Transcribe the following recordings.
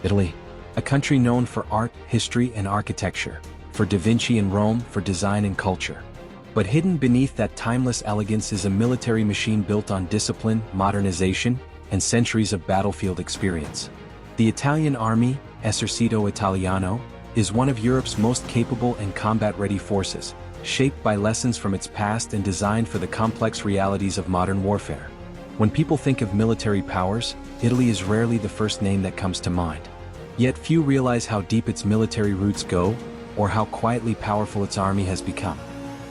Italy, a country known for art, history, and architecture, for Da Vinci and Rome for design and culture. But hidden beneath that timeless elegance is a military machine built on discipline, modernization, and centuries of battlefield experience. The Italian army, Esercito Italiano, is one of Europe's most capable and combat-ready forces, shaped by lessons from its past and designed for the complex realities of modern warfare. When people think of military powers, Italy is rarely the first name that comes to mind. Yet few realize how deep its military roots go, or how quietly powerful its army has become.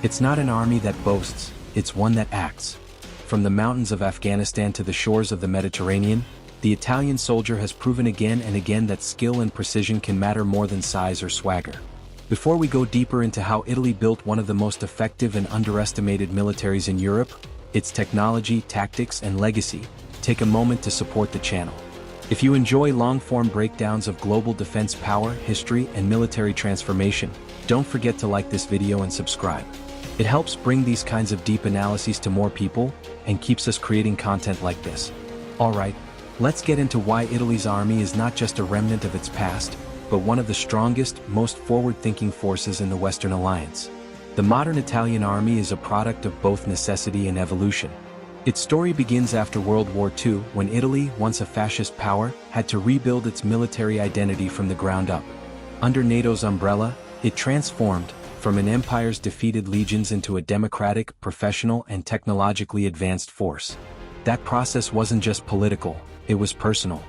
It's not an army that boasts, it's one that acts. From the mountains of Afghanistan to the shores of the Mediterranean, the Italian soldier has proven again and again that skill and precision can matter more than size or swagger. Before we go deeper into how Italy built one of the most effective and underestimated militaries in Europe, its technology, tactics, and legacy, take a moment to support the channel. If you enjoy long-form breakdowns of global defense power, history, and military transformation, don't forget to like this video and subscribe. It helps bring these kinds of deep analyses to more people, and keeps us creating content like this. Alright, let's get into why Italy's army is not just a remnant of its past, but one of the strongest, most forward-thinking forces in the Western Alliance. The modern Italian army is a product of both necessity and evolution. Its story begins after World War II, when Italy, once a fascist power, had to rebuild its military identity from the ground up. Under NATO's umbrella, it transformed from an empire's defeated legions into a democratic, professional, and technologically advanced force. That process wasn't just political, it was personal.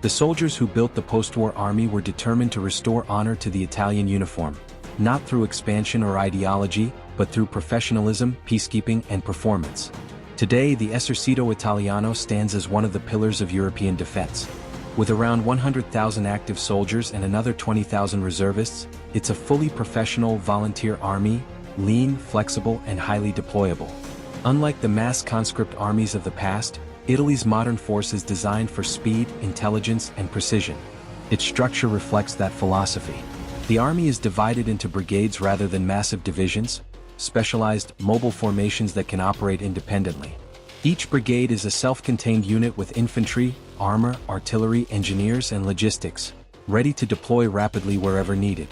The soldiers who built the post-war army were determined to restore honor to the Italian uniform, not through expansion or ideology, but through professionalism, peacekeeping, and performance. Today, the Esercito Italiano stands as one of the pillars of European defense. With around 100,000 active soldiers and another 20,000 reservists, it's a fully professional volunteer army, lean, flexible, and highly deployable. Unlike the mass conscript armies of the past, Italy's modern force is designed for speed, intelligence, and precision. Its structure reflects that philosophy. The army is divided into brigades rather than massive divisions, specialized, mobile formations that can operate independently. Each brigade is a self-contained unit with infantry, armor, artillery, engineers, and logistics, ready to deploy rapidly wherever needed.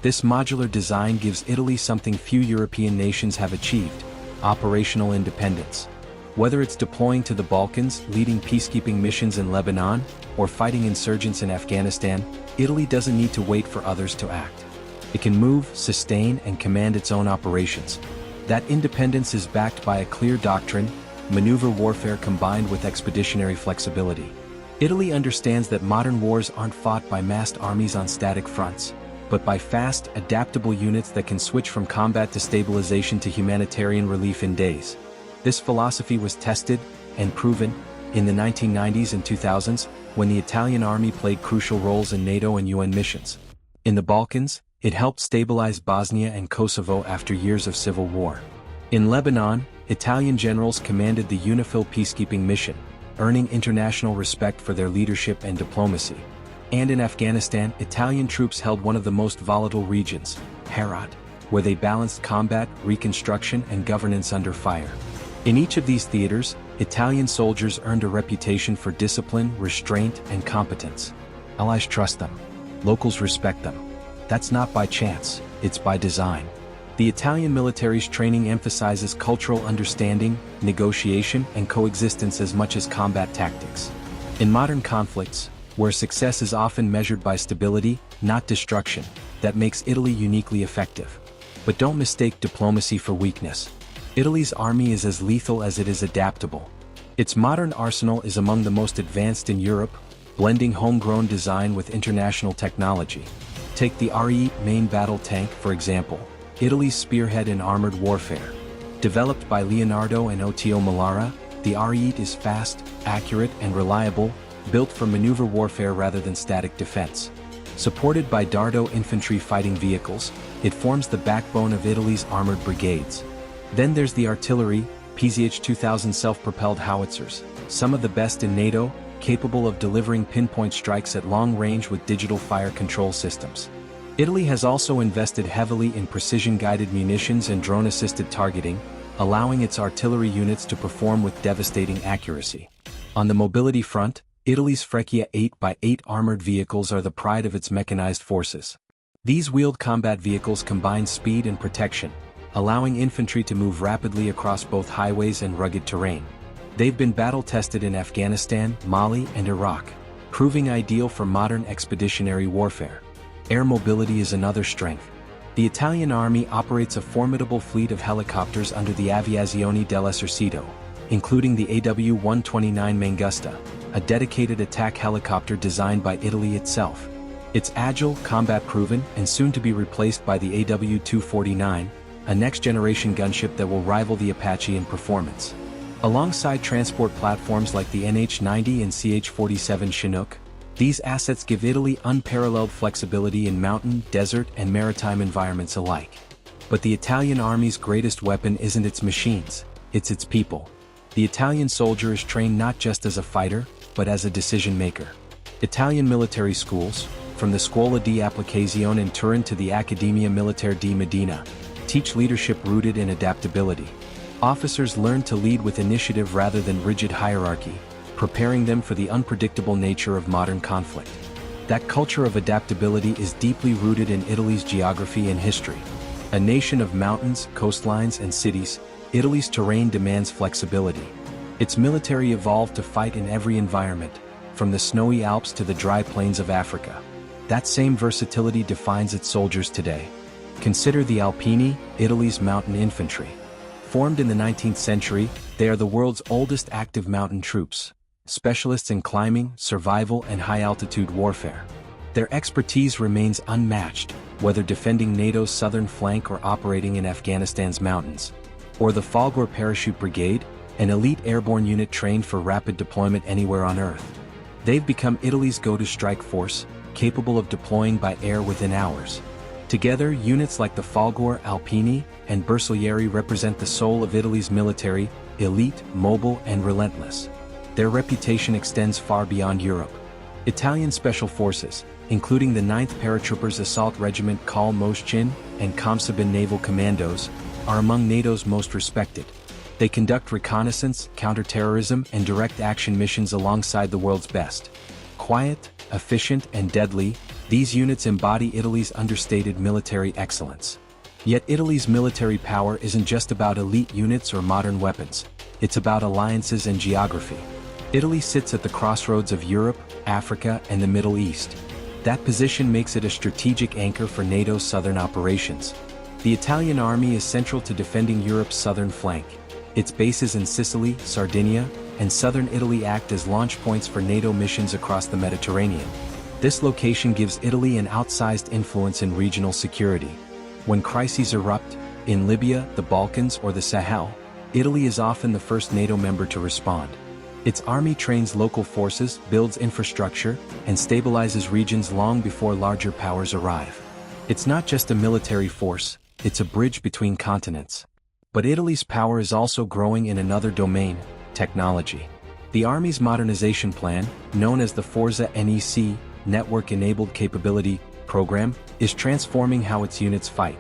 This modular design gives Italy something few European nations have achieved: operational independence. Whether it's deploying to the Balkans, leading peacekeeping missions in Lebanon, or fighting insurgents in Afghanistan, Italy doesn't need to wait for others to act. It can move, sustain, and command its own operations. That independence is backed by a clear doctrine: maneuver warfare combined with expeditionary flexibility. Italy understands that modern wars aren't fought by massed armies on static fronts, but by fast, adaptable units that can switch from combat to stabilization to humanitarian relief in days. This philosophy was tested and proven in the 1990s and 2000s, when the Italian army played crucial roles in NATO and UN missions. In the Balkans, it helped stabilize Bosnia and Kosovo after years of civil war. In Lebanon, Italian generals commanded the UNIFIL peacekeeping mission, earning international respect for their leadership and diplomacy. And in Afghanistan, Italian troops held one of the most volatile regions, Herat, where they balanced combat, reconstruction, and governance under fire. In each of these theaters, Italian soldiers earned a reputation for discipline, restraint, and competence. Allies trust them. Locals respect them. That's not by chance, it's by design. The Italian military's training emphasizes cultural understanding, negotiation, and coexistence as much as combat tactics. In modern conflicts, where success is often measured by stability, not destruction, that makes Italy uniquely effective. But don't mistake diplomacy for weakness. Italy's army is as lethal as it is adaptable. Its modern arsenal is among the most advanced in Europe, blending homegrown design with international technology. Take the RE main battle tank, for example, Italy's spearhead in armored warfare. Developed by Leonardo and Ottio Melara, the RE is fast, accurate, and reliable, built for maneuver warfare rather than static defense. Supported by Dardo infantry fighting vehicles, it forms the backbone of Italy's armored brigades. Then there's the artillery, PZH-2000 self-propelled howitzers, some of the best in NATO, capable of delivering pinpoint strikes at long range with digital fire control systems. Italy has also invested heavily in precision-guided munitions and drone-assisted targeting, allowing its artillery units to perform with devastating accuracy. On the mobility front, Italy's Freccia 8x8 armored vehicles are the pride of its mechanized forces. These wheeled combat vehicles combine speed and protection, allowing infantry to move rapidly across both highways and rugged terrain. They've been battle-tested in Afghanistan, Mali, and Iraq, proving ideal for modern expeditionary warfare. Air mobility is another strength. The Italian army operates a formidable fleet of helicopters under the Aviazione dell'Esercito, including the AW-129 Mangusta, a dedicated attack helicopter designed by Italy itself. It's agile, combat-proven, and soon to be replaced by the AW-249, a next-generation gunship that will rival the Apache in performance. Alongside transport platforms like the NH-90 and CH-47 Chinook, these assets give Italy unparalleled flexibility in mountain, desert, and maritime environments alike. But the Italian army's greatest weapon isn't its machines, it's its people. The Italian soldier is trained not just as a fighter, but as a decision-maker. Italian military schools, from the Scuola di Applicazione in Turin to the Accademia Militare di Modena, teach leadership rooted in adaptability. Officers learn to lead with initiative rather than rigid hierarchy, preparing them for the unpredictable nature of modern conflict. That culture of adaptability is deeply rooted in Italy's geography and history. A nation of mountains, coastlines, and cities, Italy's terrain demands flexibility. Its military evolved to fight in every environment, from the snowy Alps to the dry plains of Africa. That same versatility defines its soldiers today. Consider the Alpini, Italy's mountain infantry. Formed in the 19th century, they are the world's oldest active mountain troops, specialists in climbing, survival, and high-altitude warfare. Their expertise remains unmatched, whether defending NATO's southern flank or operating in Afghanistan's mountains. Or the Folgore Parachute Brigade, an elite airborne unit trained for rapid deployment anywhere on Earth. They've become Italy's go-to strike force, capable of deploying by air within hours. Together, units like the Folgore, Alpini, and Bersaglieri represent the soul of Italy's military, elite, mobile, and relentless. Their reputation extends far beyond Europe. Italian special forces, including the 9th Paratroopers Assault Regiment Col Moschin and Comsabin Naval Commandos, are among NATO's most respected. They conduct reconnaissance, counterterrorism, and direct action missions alongside the world's best. Quiet, efficient, and deadly, these units embody Italy's understated military excellence. Yet Italy's military power isn't just about elite units or modern weapons. It's about alliances and geography. Italy sits at the crossroads of Europe, Africa, and the Middle East. That position makes it a strategic anchor for NATO's southern operations. The Italian army is central to defending Europe's southern flank. Its bases in Sicily, Sardinia, and southern Italy act as launch points for NATO missions across the Mediterranean. This location gives Italy an outsized influence in regional security. When crises erupt, in Libya, the Balkans, or the Sahel, Italy is often the first NATO member to respond. Its army trains local forces, builds infrastructure, and stabilizes regions long before larger powers arrive. It's not just a military force, it's a bridge between continents. But Italy's power is also growing in another domain, technology. The Army's modernization plan, known as the Forza NEC, Network-Enabled Capability Program, is transforming how its units fight.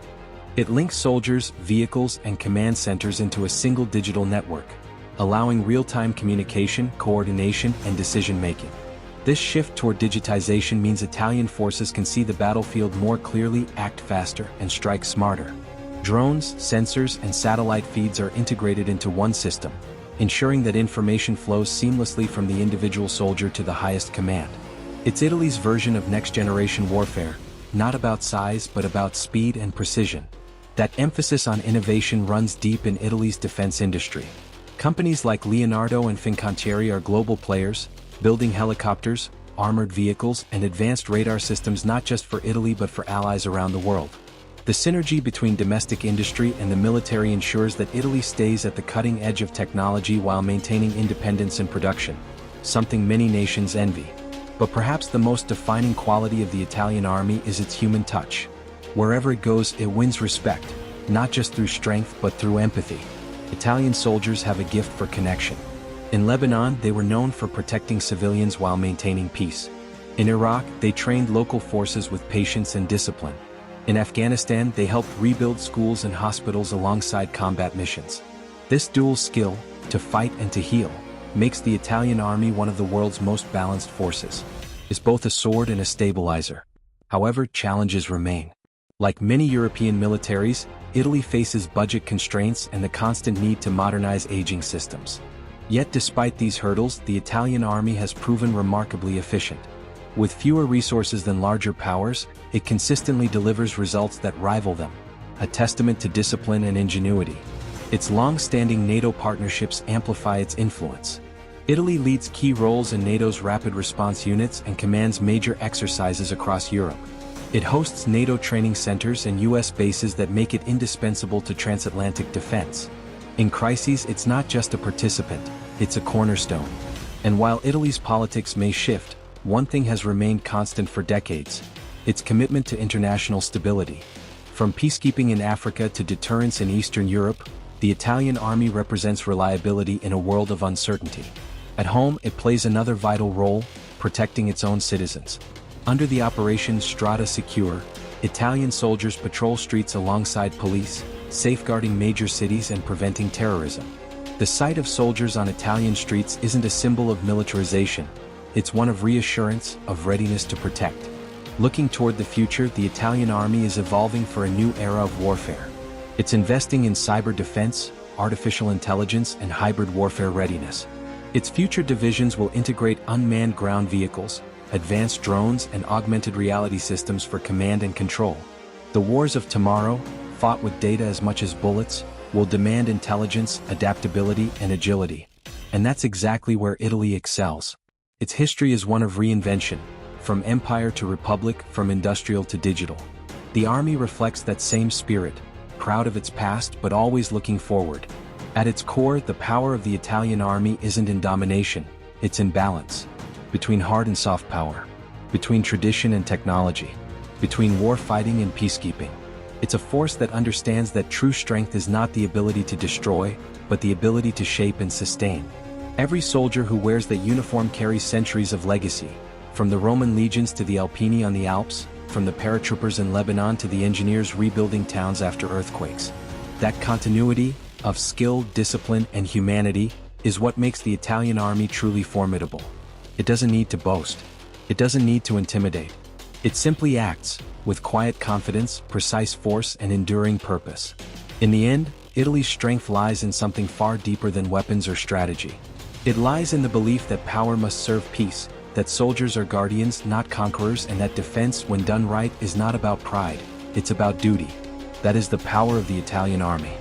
It links soldiers, vehicles, and command centers into a single digital network, allowing real-time communication, coordination, and decision-making. This shift toward digitization means Italian forces can see the battlefield more clearly, act faster, and strike smarter. Drones, sensors, and satellite feeds are integrated into one system, ensuring that information flows seamlessly from the individual soldier to the highest command. It's Italy's version of next-generation warfare, not about size but about speed and precision. That emphasis on innovation runs deep in Italy's defense industry. Companies like Leonardo and Fincantieri are global players, building helicopters, armored vehicles, and advanced radar systems not just for Italy but for allies around the world. The synergy between domestic industry and the military ensures that Italy stays at the cutting edge of technology while maintaining independence in production, something many nations envy. But perhaps the most defining quality of the Italian army is its human touch. Wherever it goes, it wins respect, not just through strength but through empathy. Italian soldiers have a gift for connection. In Lebanon, they were known for protecting civilians while maintaining peace. In Iraq, they trained local forces with patience and discipline. In Afghanistan, they helped rebuild schools and hospitals alongside combat missions. This dual skill, to fight and to heal, makes the Italian army one of the world's most balanced forces. It's both a sword and a stabilizer. However, challenges remain. Like many European militaries, Italy faces budget constraints and the constant need to modernize aging systems. Yet despite these hurdles, the Italian army has proven remarkably efficient. With fewer resources than larger powers, it consistently delivers results that rival them, a testament to discipline and ingenuity. Its long-standing NATO partnerships amplify its influence. Italy leads key roles in NATO's rapid response units and commands major exercises across Europe. It hosts NATO training centers and US bases that make it indispensable to transatlantic defense. In crises, it's not just a participant, it's a cornerstone. And while Italy's politics may shift, one thing has remained constant for decades: its commitment to international stability. From peacekeeping in Africa to deterrence in Eastern Europe, the Italian army represents reliability in a world of uncertainty. At home, it plays another vital role, protecting its own citizens. Under the Operation Strada Secure, Italian soldiers patrol streets alongside police, safeguarding major cities and preventing terrorism. The sight of soldiers on Italian streets isn't a symbol of militarization, it's one of reassurance, of readiness to protect. Looking toward the future, the Italian army is evolving for a new era of warfare. It's investing in cyber defense, artificial intelligence, and hybrid warfare readiness. Its future divisions will integrate unmanned ground vehicles, advanced drones, and augmented reality systems for command and control. The wars of tomorrow, fought with data as much as bullets, will demand intelligence, adaptability, and agility. And that's exactly where Italy excels. Its history is one of reinvention, from empire to republic, from industrial to digital. The army reflects that same spirit, proud of its past but always looking forward. At its core, the power of the Italian army isn't in domination, it's in balance. Between hard and soft power, between tradition and technology, between war fighting and peacekeeping. It's a force that understands that true strength is not the ability to destroy, but the ability to shape and sustain. Every soldier who wears that uniform carries centuries of legacy, from the Roman legions to the Alpini on the Alps, from the paratroopers in Lebanon to the engineers rebuilding towns after earthquakes. That continuity of skill, discipline, and humanity is what makes the Italian army truly formidable. It doesn't need to boast. It doesn't need to intimidate. It simply acts, with quiet confidence, precise force, and enduring purpose. In the end, Italy's strength lies in something far deeper than weapons or strategy. It lies in the belief that power must serve peace, that soldiers are guardians, not conquerors, and that defense, when done right, is not about pride, it's about duty. That is the power of the Italian army.